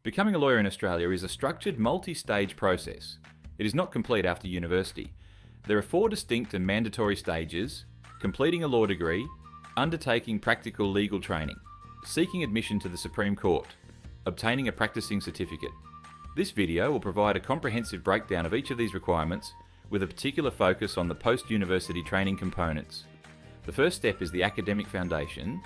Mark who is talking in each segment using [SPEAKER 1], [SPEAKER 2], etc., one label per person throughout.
[SPEAKER 1] Becoming a lawyer in Australia is a structured multi-stage process. It is not complete after university. There are 4 distinct and mandatory stages: completing a law degree, undertaking practical legal training, seeking admission to the Supreme Court, obtaining a practising certificate. This video will provide a comprehensive breakdown of each of these requirements with a particular focus on the post-university training components. The first step is the academic foundation.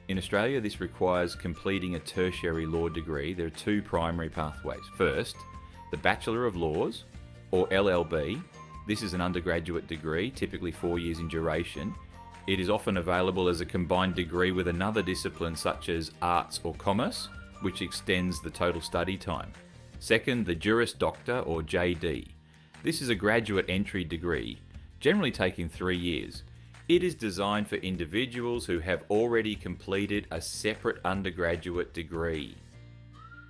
[SPEAKER 1] In Australia, this requires completing a tertiary law degree. There are 2 primary pathways. First, the Bachelor of Laws, or LLB. This is an undergraduate degree, typically 4 years in duration. It is often available as a combined degree with another discipline such as arts or commerce, which extends the total study time. Second, the Juris Doctor, or JD. This is a graduate entry degree, generally taking 3 years. It is designed for individuals who have already completed a separate undergraduate degree.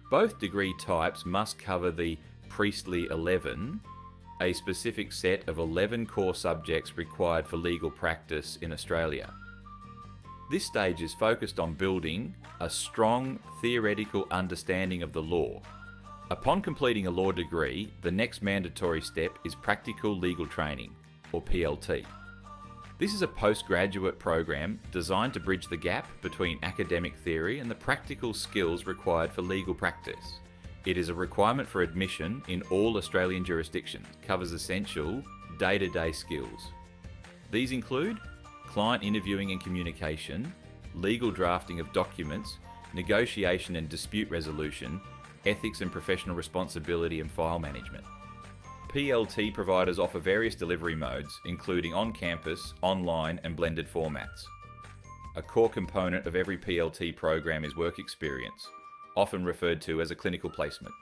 [SPEAKER 1] Both degree types must cover the Priestley 11, a specific set of 11 core subjects required for legal practice in Australia. This stage is focused on building a strong theoretical understanding of the law. Upon completing a law degree, the next mandatory step is practical legal training, or PLT. This is a postgraduate program designed to bridge the gap between academic theory and the practical skills required for legal practice. It is a requirement for admission in all Australian jurisdictions, covers essential day-to-day skills. These include client interviewing and communication, legal drafting of documents, negotiation and dispute resolution, ethics and professional responsibility, and file management. PLT providers offer various delivery modes, including on-campus, online, and blended formats. A core component of every PLT program is work experience, often referred to as a clinical placement.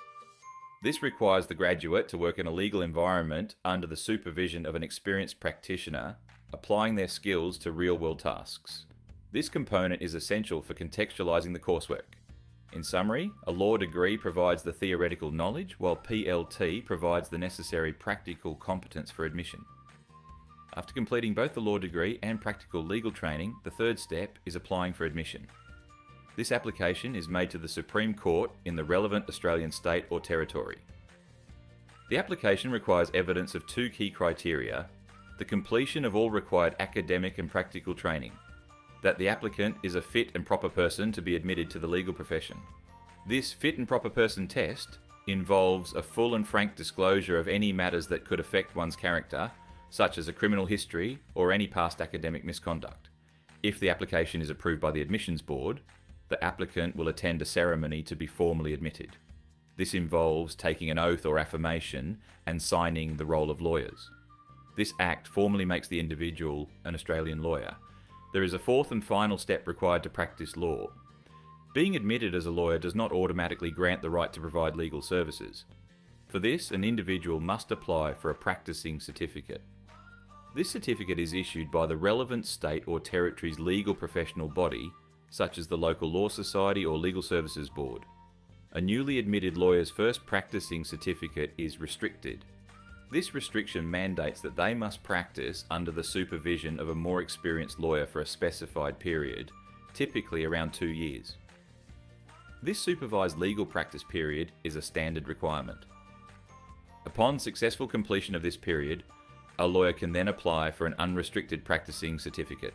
[SPEAKER 1] This requires the graduate to work in a legal environment under the supervision of an experienced practitioner, applying their skills to real-world tasks. This component is essential for contextualizing the coursework. In summary, a law degree provides the theoretical knowledge, while PLT provides the necessary practical competence for admission. After completing both the law degree and practical legal training, the third step is applying for admission. This application is made to the Supreme Court in the relevant Australian state or territory. The application requires evidence of 2 key criteria: the completion of all required academic and practical training, that the applicant is a fit and proper person to be admitted to the legal profession. This fit and proper person test involves a full and frank disclosure of any matters that could affect one's character, such as a criminal history or any past academic misconduct. If the application is approved by the admissions board, the applicant will attend a ceremony to be formally admitted. This involves taking an oath or affirmation and signing the roll of lawyers. This act formally makes the individual an Australian lawyer. There is a 4th and final step required to practice law. Being admitted as a lawyer does not automatically grant the right to provide legal services. For this, an individual must apply for a practising certificate. This certificate is issued by the relevant state or territory's legal professional body, such as the local law society or legal services board. A newly admitted lawyer's first practising certificate is restricted. This restriction mandates that they must practice under the supervision of a more experienced lawyer for a specified period, typically around 2 years. This supervised legal practice period is a standard requirement. Upon successful completion of this period, a lawyer can then apply for an unrestricted practising certificate.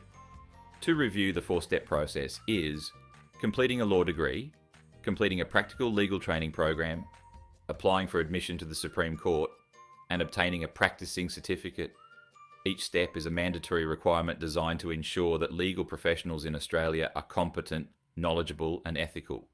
[SPEAKER 1] To review, the 4-step process is completing a law degree, completing a practical legal training program, applying for admission to the Supreme Court, and obtaining a practising certificate. Each step is a mandatory requirement designed to ensure that legal professionals in Australia are competent, knowledgeable, and ethical.